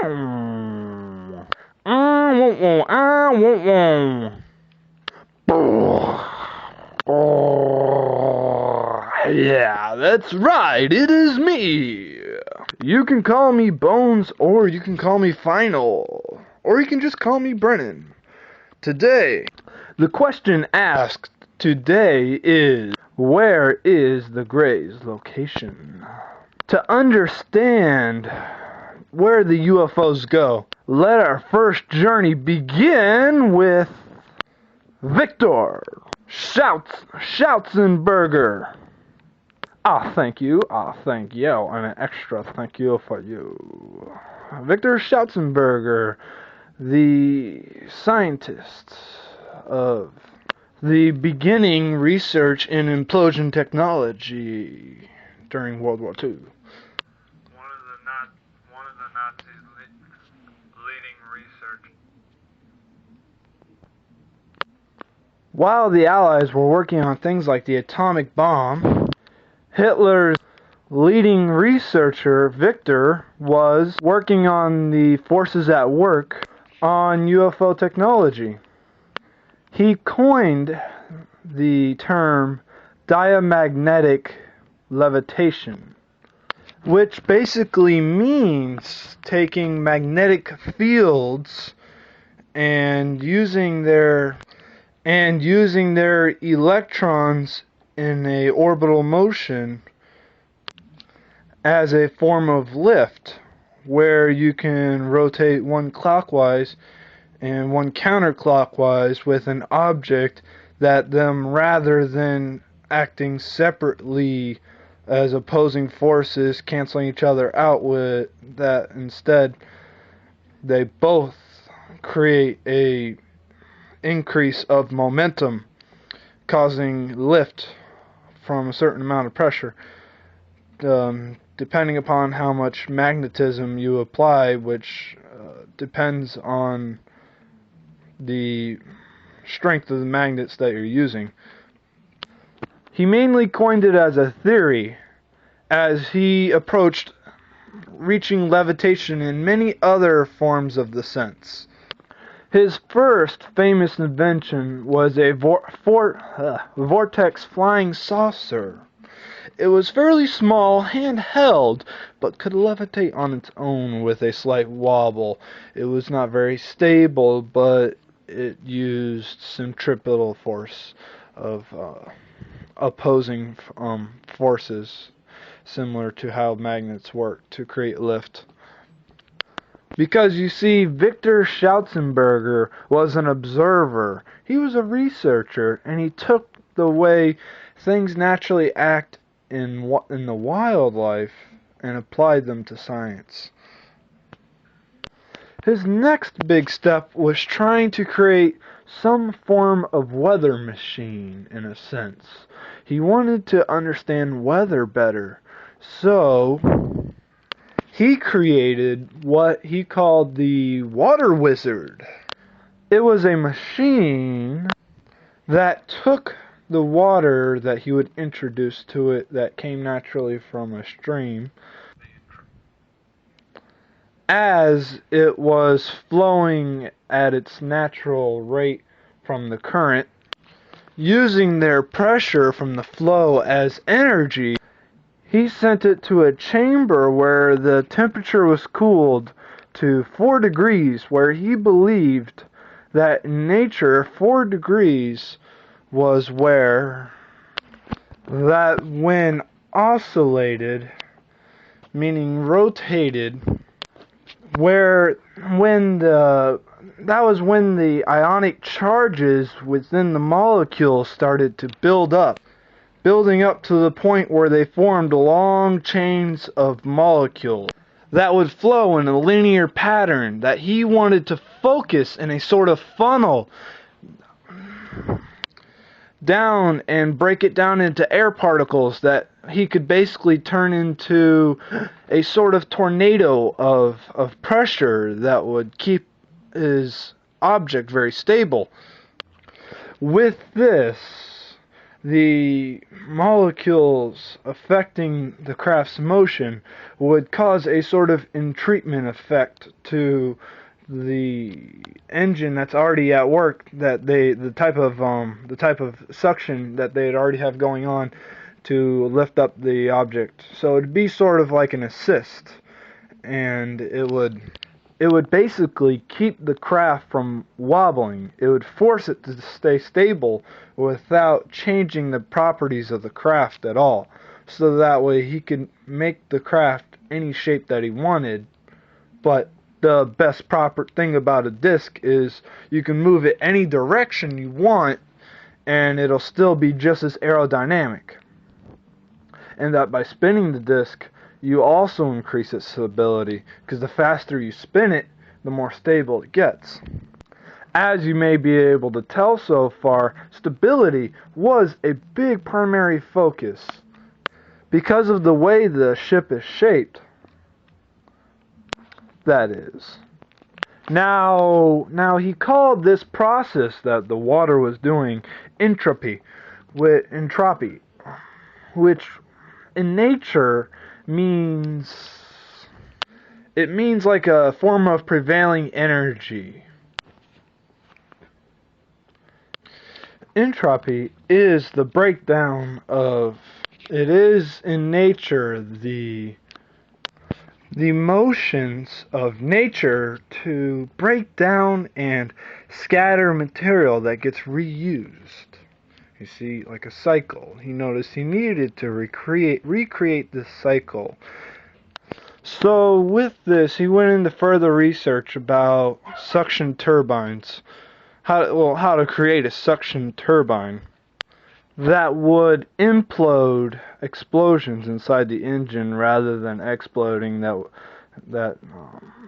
Yeah, that's right, it is me. You can call me Bones, or you can call me Final, or you can just call me Brennan. Today, the question asked today is, where is the Gray's location? To understand where the UFOs go, let our first journey begin with Viktor Schauberger. Thank you, and an extra thank you for you. Viktor Schauberger, the scientist of the beginning research in implosion technology during World War II. One of the Nazis' leading research. While the Allies were working on things like the atomic bomb, Hitler's leading researcher, Viktor, was working on the forces at work on UFO technology. He coined the term diamagnetic levitation, which basically means taking magnetic fields and using their electrons in a orbital motion as a form of lift, where you can rotate one clockwise and one counterclockwise with an object that them, rather than acting separately as opposing forces canceling each other out, with that instead they both create a increase of momentum, causing lift from a certain amount of pressure, depending upon how much magnetism you apply, which depends on the strength of the magnets that you're using. He mainly coined it as a theory, as he approached reaching levitation in many other forms of the sense. His first famous invention was a vortex flying saucer. It was fairly small, handheld, but could levitate on its own with a slight wobble. It was not very stable, but it used centripetal force of opposing forces, similar to how magnets work to create lift. Because you see, Viktor Schauberger was an observer. He was a researcher, and he took the way things naturally act in the wildlife and applied them to science. His next big step was trying to create some form of weather machine, in a sense. He wanted to understand weather better, so he created what he called the Water Wizard. It was a machine that took the water that he would introduce to it that came naturally from a stream, as it was flowing at its natural rate from the current, using their pressure from the flow as energy. He sent it to a chamber where the temperature was cooled to 4 degrees, where he believed that in nature 4 degrees was where that, when oscillated, meaning rotated, that was when the ionic charges within the molecules started to building up to the point where they formed long chains of molecules that would flow in a linear pattern that he wanted to focus in a sort of funnel down and break it down into air particles that he could basically turn into a sort of tornado of pressure that would keep his object very stable. With this, the molecules affecting the craft's motion would cause a sort of entreatment effect to the engine that's already at work, that the type of suction that they'd already have going on to lift up the object. So it'd be sort of like an assist, and it would basically keep the craft from wobbling. It would force it to stay stable without changing the properties of the craft at all. So that way he could make the craft any shape that he wanted. But the best proper thing about a disc is you can move it any direction you want and it'll still be just as aerodynamic. And that by spinning the disc, you also increase its stability, because the faster you spin it, the more stable it gets. As you may be able to tell so far, stability was a big primary focus. Because of the way the ship is shaped, that is. Now he called this process that the water was doing entropy, which in nature means like a form of prevailing energy. Entropy is the breakdown of, it is in nature the motions of nature to break down and scatter material that gets reused. You see, like a cycle. He noticed he needed to recreate this cycle. So with this, he went into further research about suction turbines. How to create a suction turbine that would implode explosions inside the engine rather than exploding, that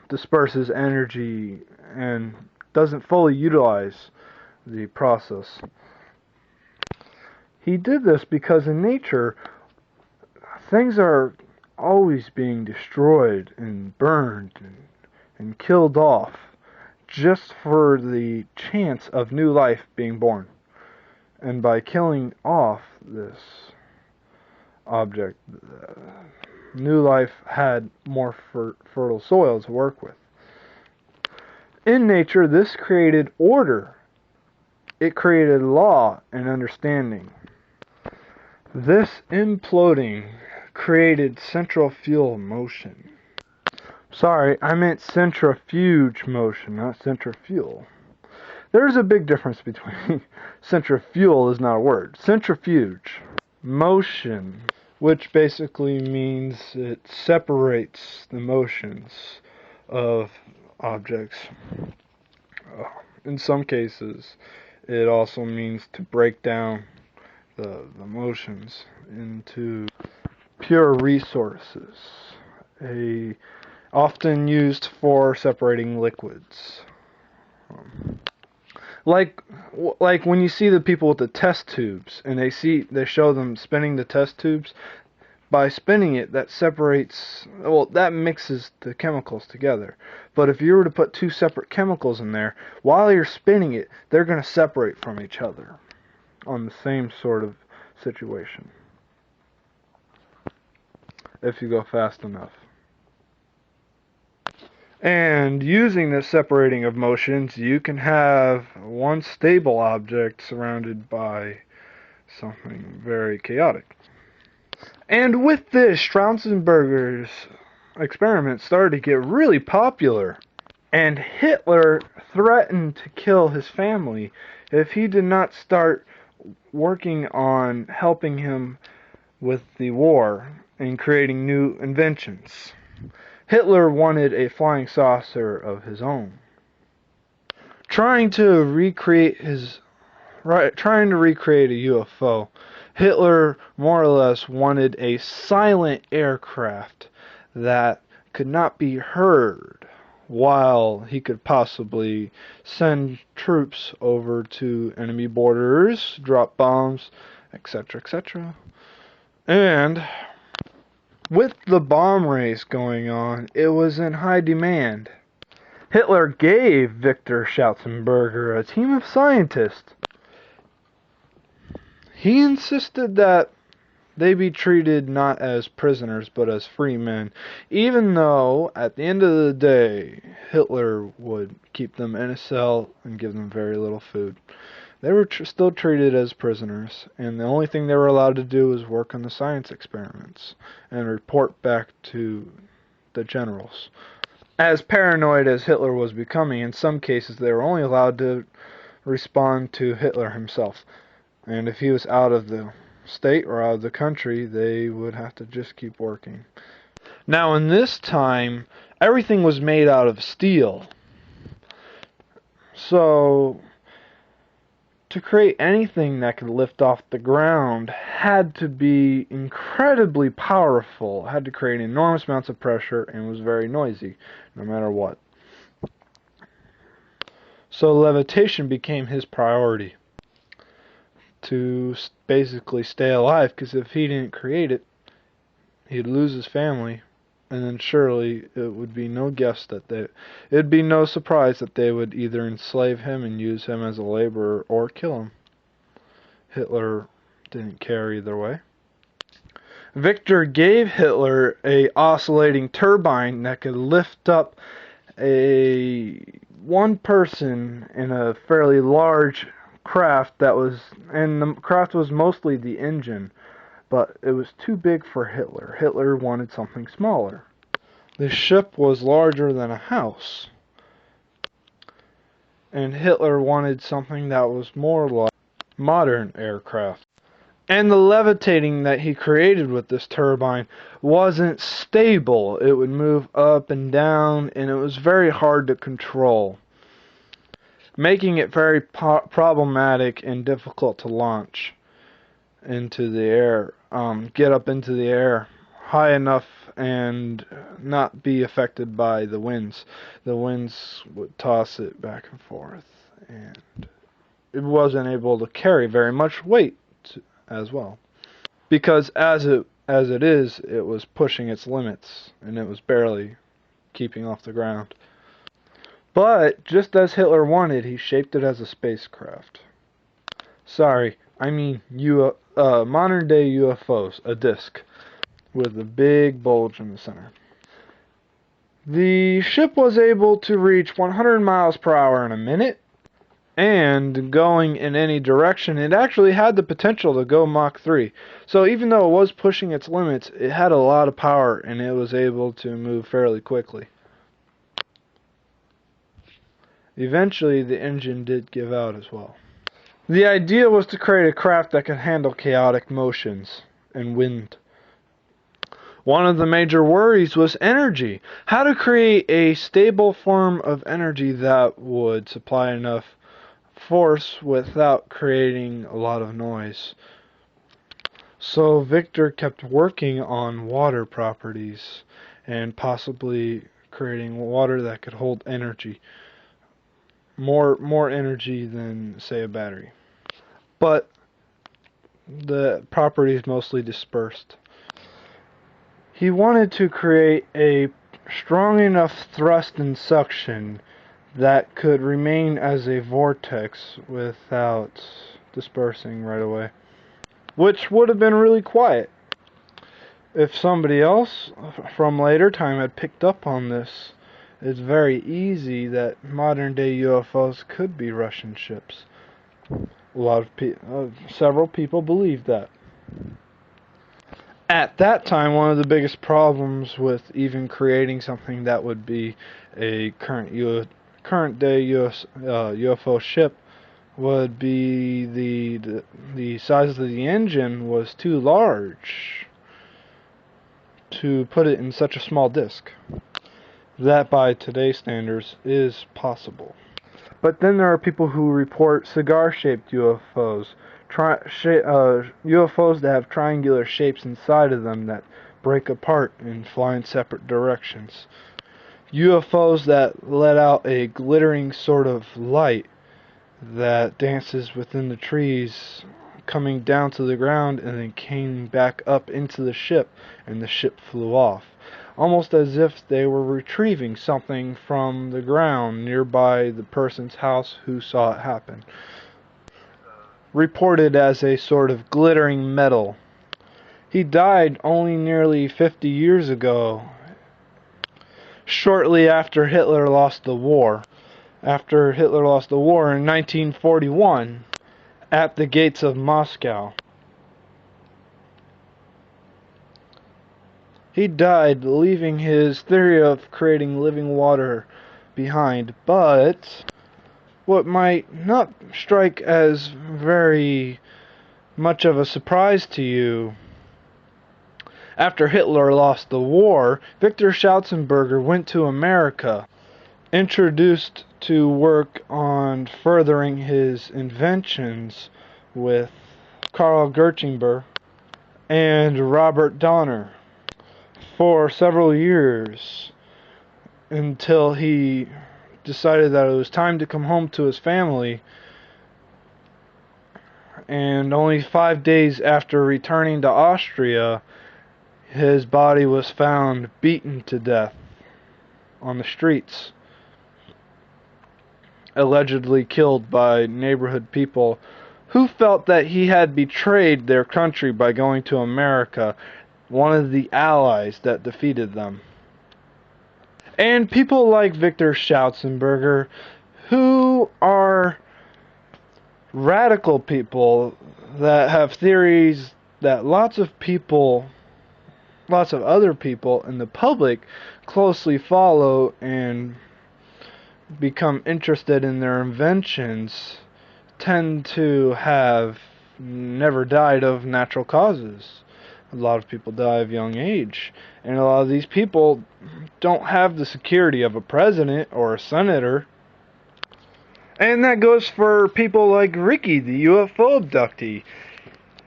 disperses energy and doesn't fully utilize the process. He did this because in nature, things are always being destroyed and burned and killed off just for the chance of new life being born. And by killing off this object, new life had more fertile soil to work with. In nature, this created order. It created law and understanding. This imploding created centrifugal motion. Sorry, I meant centrifuge motion, not centrifugal. There's a big difference between centrifugal is not a word. Centrifuge motion, which basically means it separates the motions of objects. In some cases, it also means to break down the motions into pure resources, often used for separating liquids. Like when you see the people with the test tubes, and they show them spinning the test tubes. By spinning it, that separates, that mixes the chemicals together. But if you were to put two separate chemicals in there, while you're spinning it, they're going to separate from each other on the same sort of situation, if you go fast enough. And using this separating of motions, you can have one stable object surrounded by something very chaotic. And with this, Strausenberger's experiments started to get really popular. And Hitler threatened to kill his family if he did not start working on helping him with the war and creating new inventions. Hitler wanted a flying saucer of his own. Trying to recreate a UFO, Hitler more or less wanted a silent aircraft that could not be heard, while he could possibly send troops over to enemy borders, drop bombs, etc., etc. And with the bomb race going on, it was in high demand. Hitler gave Viktor Schauberger a team of scientists. He insisted that they be treated not as prisoners but as free men, even though at the end of the day Hitler would keep them in a cell and give them very little food. They were still treated as prisoners, and the only thing they were allowed to do was work on the science experiments and report back to the generals. As paranoid as Hitler was becoming, in some cases they were only allowed to respond to Hitler himself. And if he was out of the state or out of the country, they would have to just keep working. Now, in this time, everything was made out of steel. So, to create anything that could lift off the ground had to be incredibly powerful, had to create enormous amounts of pressure, and was very noisy, no matter what. So levitation became his priority to basically stay alive, because if he didn't create it, he'd lose his family, and then surely it would be no guess that it'd be no surprise that they would either enslave him and use him as a laborer or kill him. Hitler didn't care either way. Viktor gave Hitler a oscillating turbine that could lift up one person in a fairly large craft and the craft was mostly the engine, but it was too big for Hitler. Hitler wanted something smaller. The ship was larger than a house, and Hitler wanted something that was more like modern aircraft. And the levitating that he created with this turbine wasn't stable. It would move up and down, and it was very hard to control, making it very problematic and difficult to launch into the air, get up into the air high enough and not be affected by the winds. The winds would toss it back and forth, and it wasn't able to carry very much weight as well, because as it is, it was pushing its limits, and it was barely keeping off the ground. But just as Hitler wanted, he shaped it as a spacecraft. Sorry, I mean modern day UFOs, a disc with a big bulge in the center. The ship was able to reach 100 miles per hour in a minute, and going in any direction, it actually had the potential to go Mach 3. So even though it was pushing its limits, it had a lot of power, and it was able to move fairly quickly. Eventually, the engine did give out as well. The idea was to create a craft that could handle chaotic motions and wind. One of the major worries was energy. How to create a stable form of energy that would supply enough force without creating a lot of noise. So Viktor kept working on water properties and possibly creating water that could hold energy. More energy than, say, a battery. But the properties mostly dispersed. He wanted to create a strong enough thrust and suction that could remain as a vortex without dispersing right away, which would have been really quiet. If somebody else from later time had picked up on this, it's very easy that modern day UFOs could be Russian ships. Several people believed that. At that time, one of the biggest problems with even creating something that would be a current day UFO ship would be the size of the engine was too large to put it in such a small disk. That, by today's standards, is possible. But then there are people who report cigar-shaped UFOs, UFOs that have triangular shapes inside of them that break apart and fly in separate directions. UFOs that let out a glittering sort of light that dances within the trees, coming down to the ground and then came back up into the ship, and the ship flew off, almost as if they were retrieving something from the ground nearby the person's house who saw it happen. reported as a sort of glittering metal. He died only nearly 50 years ago, shortly after Hitler lost the war. After Hitler lost the war in 1941 at the gates of Moscow. He died, leaving his theory of creating living water behind, but what might not strike as very much of a surprise to you, after Hitler lost the war, Viktor Schauberger went to America, introduced to work on furthering his inventions with Karl Gerchenberg and Robert Donner for several years until he decided that it was time to come home to his family. And only 5 days after returning to Austria, his body was found beaten to death on the streets, allegedly killed by neighborhood people who felt that he had betrayed their country by going to America, one of the allies that defeated them. And people like Viktor Schauberger, who are radical people that have theories that lots of other people in the public closely follow and become interested in their inventions, tend to have never died of natural causes. A lot of people die of young age, and a lot of these people don't have the security of a president or a senator. And that goes for people like Ricky, the UFO abductee.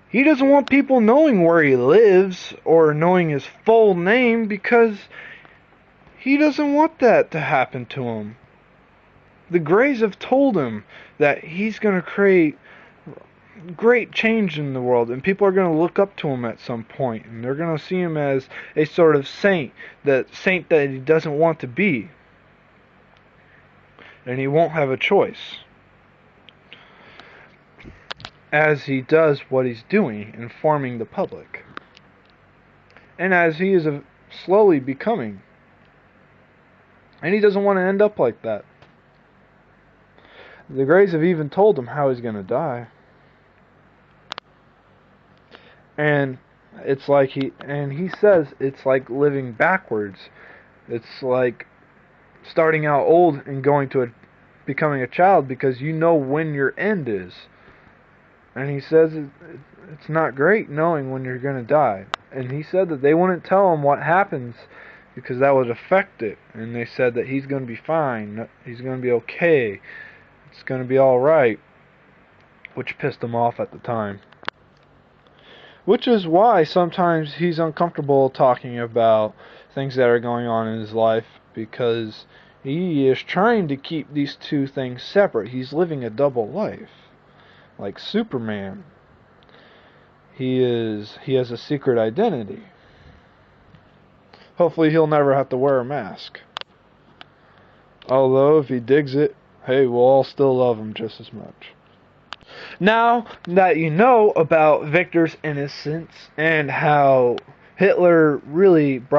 He doesn't want people knowing where he lives or knowing his full name because he doesn't want that to happen to him. The Greys have told him that he's going to create great change in the world, and people are going to look up to him at some point, and they're going to see him as a sort of saint that he doesn't want to be. And he won't have a choice, as he does what he's doing, informing the public. And as he is slowly becoming. And he doesn't want to end up like that. The Greys have even told him how he's going to die. And he says it's like living backwards. It's like starting out old and becoming a child, because you know when your end is. And he says it's not great knowing when you're going to die. And he said that they wouldn't tell him what happens because that would affect it. And they said that he's going to be fine. He's going to be okay. It's going to be alright. Which pissed him off at the time. Which is why sometimes he's uncomfortable talking about things that are going on in his life, because he is trying to keep these two things separate. He's living a double life. Like Superman. He has a secret identity. Hopefully he'll never have to wear a mask. Although if he digs it, hey, we'll all still love him just as much. Now that you know about Viktor's innocence and how Hitler was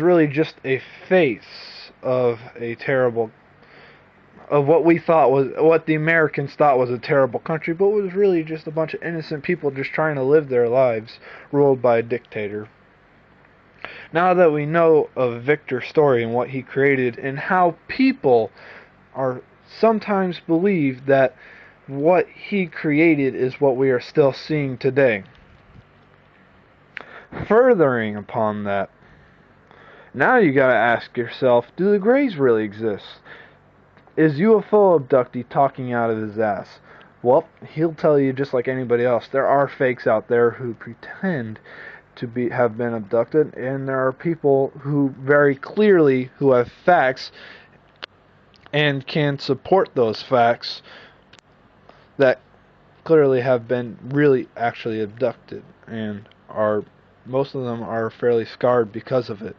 really just a face of what the Americans thought was a terrible country, but was really just a bunch of innocent people just trying to live their lives ruled by a dictator. Now that we know of Viktor's story and what he created, and how people are sometimes believe that what he created is what we are still seeing today. Furthering upon that, now you gotta ask yourself, do the Greys really exist? Is UFO abductee talking out of his ass? Well, he'll tell you just like anybody else. There are fakes out there who pretend to have been abducted, and there are people who very clearly who have facts and can support those facts that clearly have been really actually abducted, and most of them are fairly scarred because of it.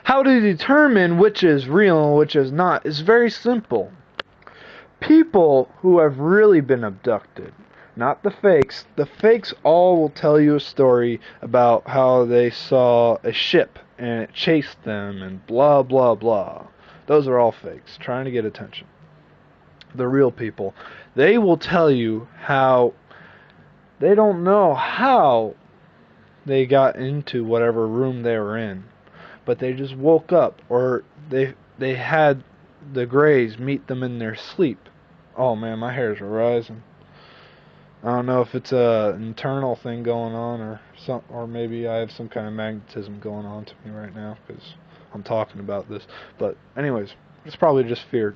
How to determine which is real and which is not is very simple. people who have really been abducted, not the fakes. The fakes all will tell you a story about how they saw a ship and it chased them and blah blah blah. Those are all fakes, trying to get attention. The real people, they will tell you how they don't know how they got into whatever room they were in, but they just woke up, or they had the Greys meet them in their sleep. Oh man, my hairs are rising. I don't know if it's a internal thing going on, or maybe I have some kind of magnetism going on to me right now because I'm talking about this. But anyways, it's probably just fear,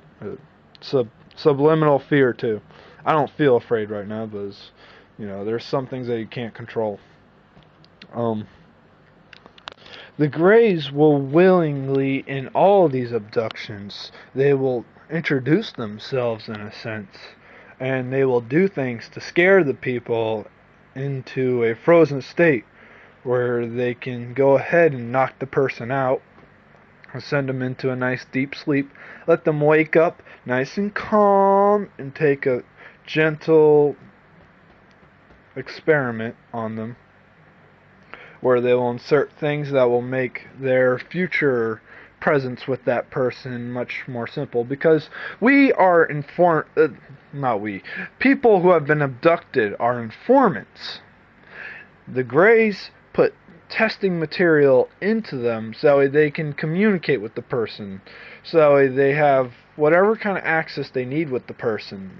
subliminal fear too. I don't feel afraid right now, but there's some things that you can't control. The Greys will willingly, in all these abductions, they will introduce themselves in a sense, and they will do things to scare the people into a frozen state where they can go ahead and knock the person out and send them into a nice deep sleep, let them wake up nice and calm, and take a gentle experiment on them where they will insert things that will make their future presence with that person much more simple, because we are people who have been abducted are informants. The Greys put testing material into them so they can communicate with the person, so they have whatever kind of access they need with the person.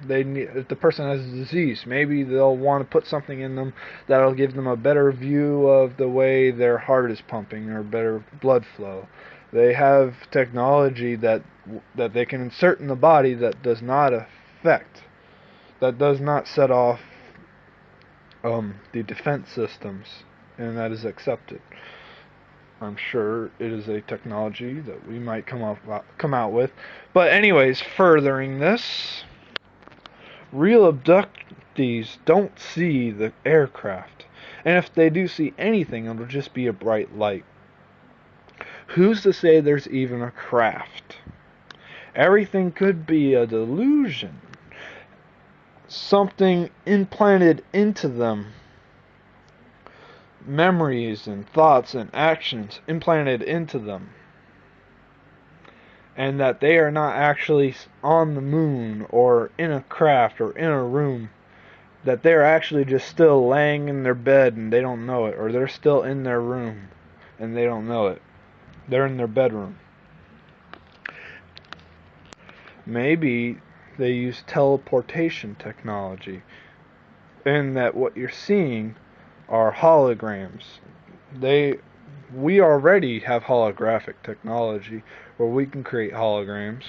If the person has a disease, maybe they'll want to put something in them that'll give them a better view of the way their heart is pumping or better blood flow. They have technology that they can insert in the body that does not set off the defense systems, and that is accepted. I'm sure it is a technology that we might come out with. But anyways, furthering this, real abductees don't see the aircraft. And if they do see anything, it'll just be a bright light. Who's to say there's even a craft? Everything could be a delusion. Something implanted into them. Memories and thoughts and actions implanted into them. And that they are not actually on the moon or in a craft or in a room, that they're actually just still laying in their bed and they don't know it, or they're still in their room and they don't know it. They're in their bedroom. Maybe they use teleportation technology, and that what you're seeing are holograms. We already have holographic technology where we can create holograms.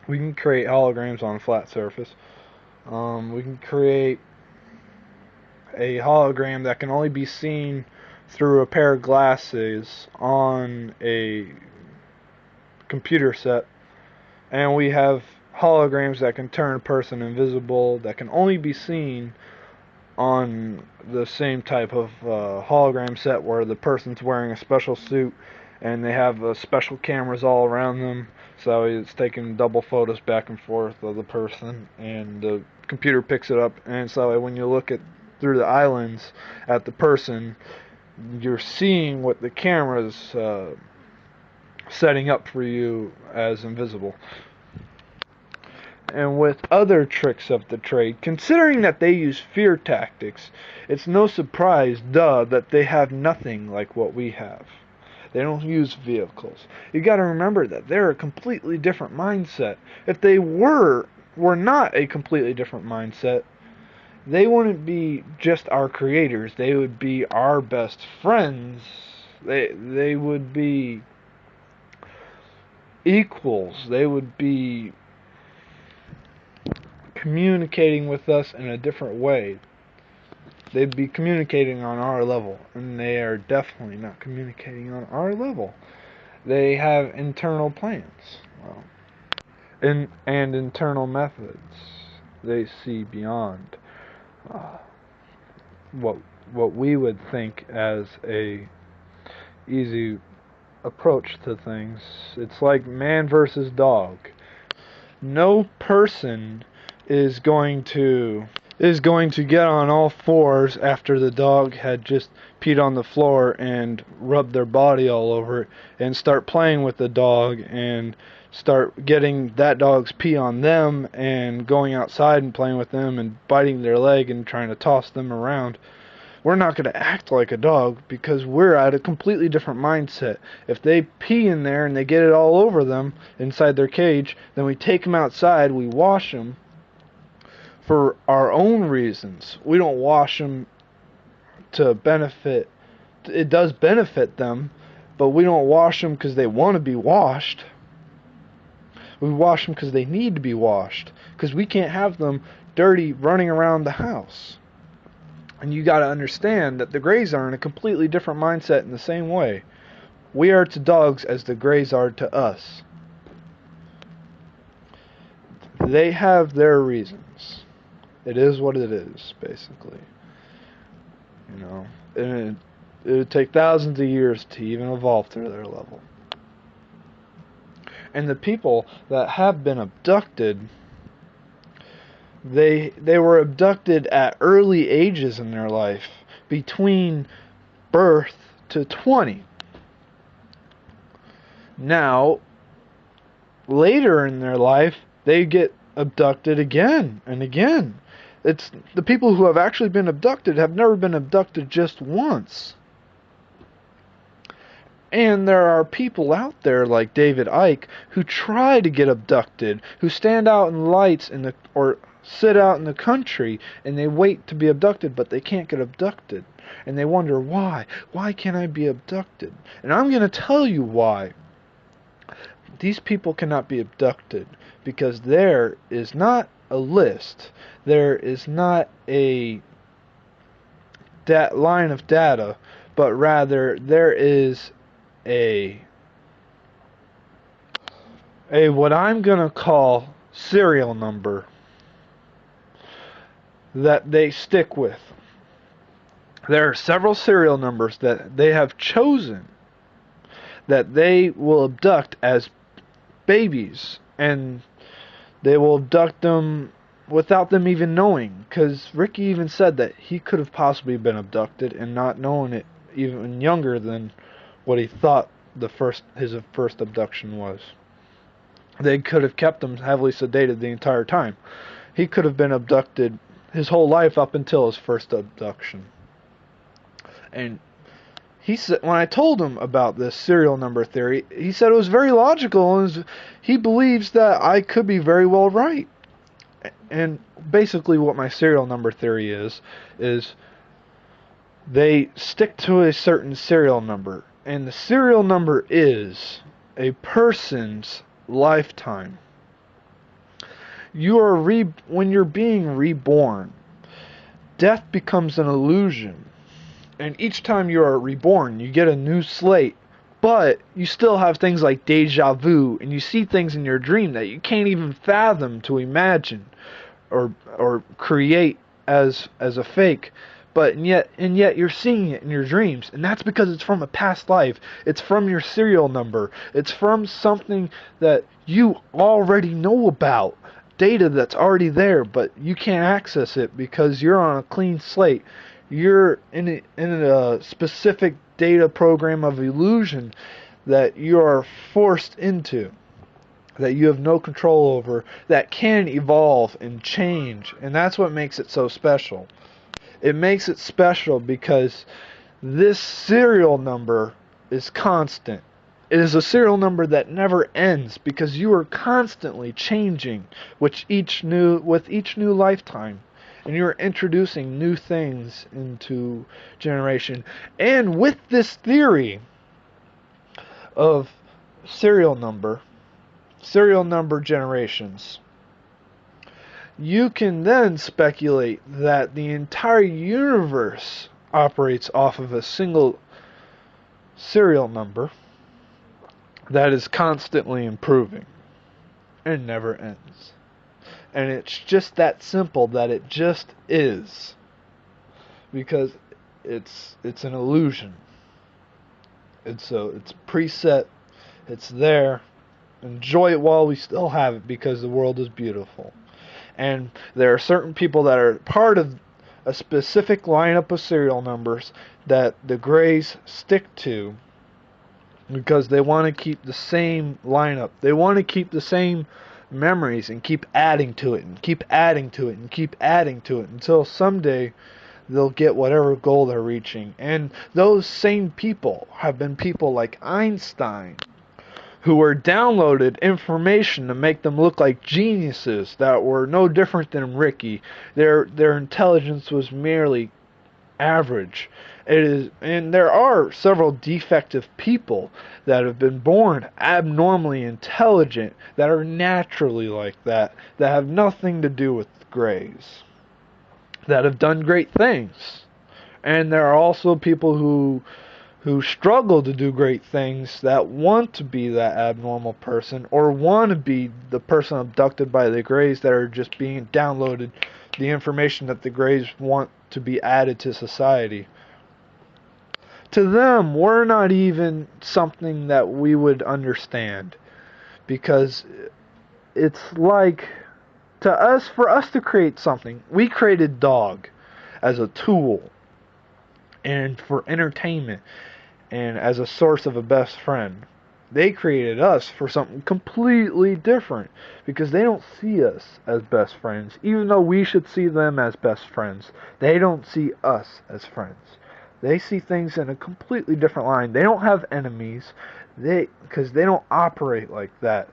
We can create holograms on a flat surface. We can create a hologram that can only be seen through a pair of glasses on a computer set. And we have holograms that can turn a person invisible, that can only be seen on the same type of hologram set where the person's wearing a special suit and they have special cameras all around them, so it's taking double photos back and forth of the person, and the computer picks it up, and so when you look through the eye lens at the person, you're seeing what the camera's setting up for you as invisible. And with other tricks of the trade, considering that they use fear tactics, it's no surprise, that they have nothing like what we have. They don't use vehicles. You gotta remember that they're a completely different mindset. If they were not a completely different mindset, they wouldn't be just our creators. They would be our best friends. They would be equals. They would be communicating with us in a different way. They'd be communicating on our level, and they are definitely not communicating on our level. They have internal plans, and internal methods. They see beyond what we would think as a easy approach to things. It's like man versus dog. No person is going to get on all fours after the dog had just peed on the floor and rubbed their body all over it and start playing with the dog and start getting that dog's pee on them and going outside and playing with them and biting their leg and trying to toss them around. We're not going to act like a dog because we're at a completely different mindset. If they pee in there and they get it all over them inside their cage, then we take them outside, we wash them for our own reasons. We don't wash them to benefit. It does benefit them, but we don't wash them because they want to be washed. We wash them because they need to be washed, because we can't have them dirty running around the house. And you got to understand that the Greys are in a completely different mindset in the same way. We are to dogs as the Greys are to us. They have their reasons. It is what it is, basically. You know, and it would take thousands of years to even evolve to their level. And the people that have been abducted, they were abducted at early ages in their life, between birth to 20. Now, later in their life, they get abducted again and again. It's the people who have actually been abducted have never been abducted just once. And there are people out there like David Icke who try to get abducted, who stand out in lights or sit out in the country and they wait to be abducted, but they can't get abducted. And they wonder why. Why can't I be abducted? And I'm going to tell you why. These people cannot be abducted because there is not a list. There is not a line of data, but rather there is a what I'm going to call serial number that they stick with. There are several serial numbers that they have chosen that they will abduct as babies, and they will abduct them without them even knowing, because Ricky even said that he could have possibly been abducted and not known it even younger than what he thought his first abduction was. They could have kept him heavily sedated the entire time. He could have been abducted his whole life up until his first abduction. And he said, when I told him about this serial number theory, he said it was very logical, and he believes that I could be very well right. And basically what my serial number theory is they stick to a certain serial number, and the serial number is a person's lifetime. When you're being reborn, death becomes an illusion. And each time you are reborn, you get a new slate, but you still have things like deja vu, and you see things in your dream that you can't even fathom to imagine or create as a fake. But and yet you're seeing it in your dreams, and that's because it's from a past life. It's from your serial number. It's from something that you already know about, data that's already there, but you can't access it because you're on a clean slate. You're in a specific data program of illusion that you are forced into, that you have no control over, that can evolve and change, and that's what makes it so special. It makes it special because this serial number is constant. It is a serial number that never ends because you are constantly changing with each new lifetime. And you're introducing new things into generation. And with this theory of serial number generations, you can then speculate that the entire universe operates off of a single serial number that is constantly improving and never ends. And it's just that simple, that it just is. Because it's an illusion. It's preset, it's there, enjoy it while we still have it, because the world is beautiful. And there are certain people that are part of a specific lineup of serial numbers that the Greys stick to, because they want to keep the same lineup. They want to keep the same memories and keep adding to it and keep adding to it and keep adding to it until someday they'll get whatever goal they're reaching. And those same people have been people like Einstein, who were downloaded information to make them look like geniuses that were no different than Ricky. Their intelligence was merely average. It is, and there are several defective people that have been born abnormally intelligent, that are naturally like that have nothing to do with the Greys, that have done great things. And there are also people who struggle to do great things, that want to be that abnormal person, or want to be the person abducted by the Greys, that are just being downloaded the information that the Greys want to be added to society. To them, we're not even something that we would understand, because it's like, to us, for us to create something, we created dog as a tool and for entertainment and as a source of a best friend. They created us for something completely different, because they don't see us as best friends. Even though we should see them as best friends, they don't see us as friends. They see things in a completely different line. They don't have enemies, because they don't operate like that.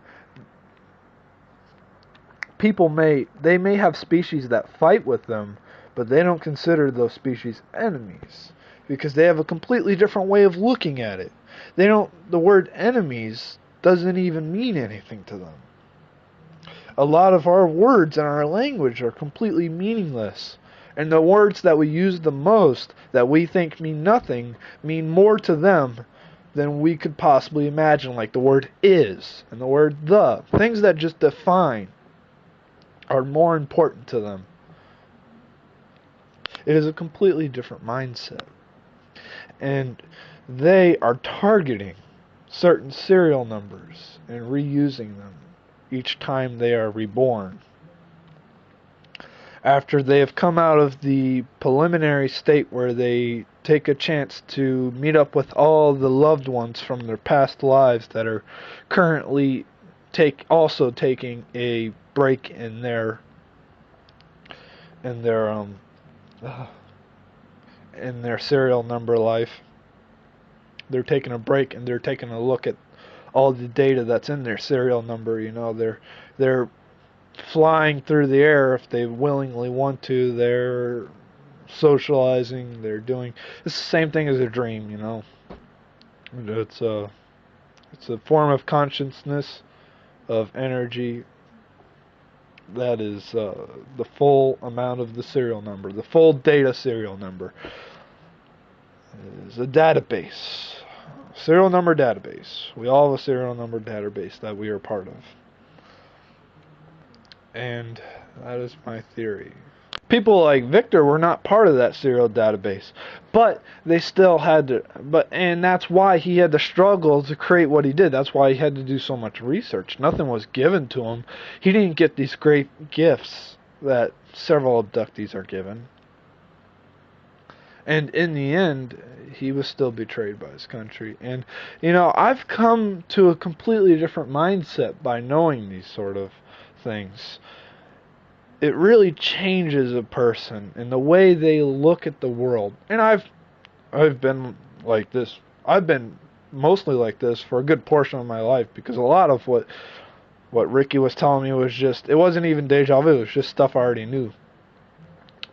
They may have species that fight with them, but they don't consider those species enemies, because they have a completely different way of looking at it. The word enemies doesn't even mean anything to them. A lot of our words in our language are completely meaningless. And the words that we use the most, that we think mean nothing, mean more to them than we could possibly imagine, like the word is and the word the. Things that just define are more important to them. It is a completely different mindset. And they are targeting certain serial numbers and reusing them each time they are reborn. After they have come out of the preliminary state where they take a chance to meet up with all the loved ones from their past lives that are currently also taking a break in their serial number life. They're taking a break and they're taking a look at all the data that's in their serial number. They're flying through the air if they willingly want to. They're socializing. It's the same thing as a dream. It's a form of consciousness, of energy, that is the full amount of the serial number. The full data serial number is a database. Serial number database. We all have a serial number database that we are part of. And that is my theory. People like Victor were not part of that serial database, but they still had to, and that's why he had to struggle to create what he did. That's why he had to do so much research. Nothing was given to him. He didn't get these great gifts that several abductees are given. And in the end, he was still betrayed by his country. And, I've come to a completely different mindset by knowing these sort of things. It really changes a person and the way they look at the world. And I've been like this. I've been mostly like this for a good portion of my life, because a lot of what Ricky was telling me was it wasn't even deja vu. It was just stuff I already knew.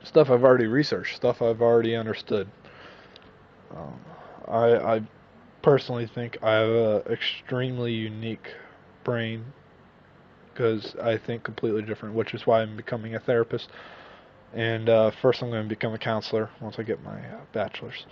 Stuff I've already researched, stuff I've already understood. I personally think I have an extremely unique brain, because I think completely different, which is why I'm becoming a therapist. And first I'm going to become a counselor once I get my bachelor's.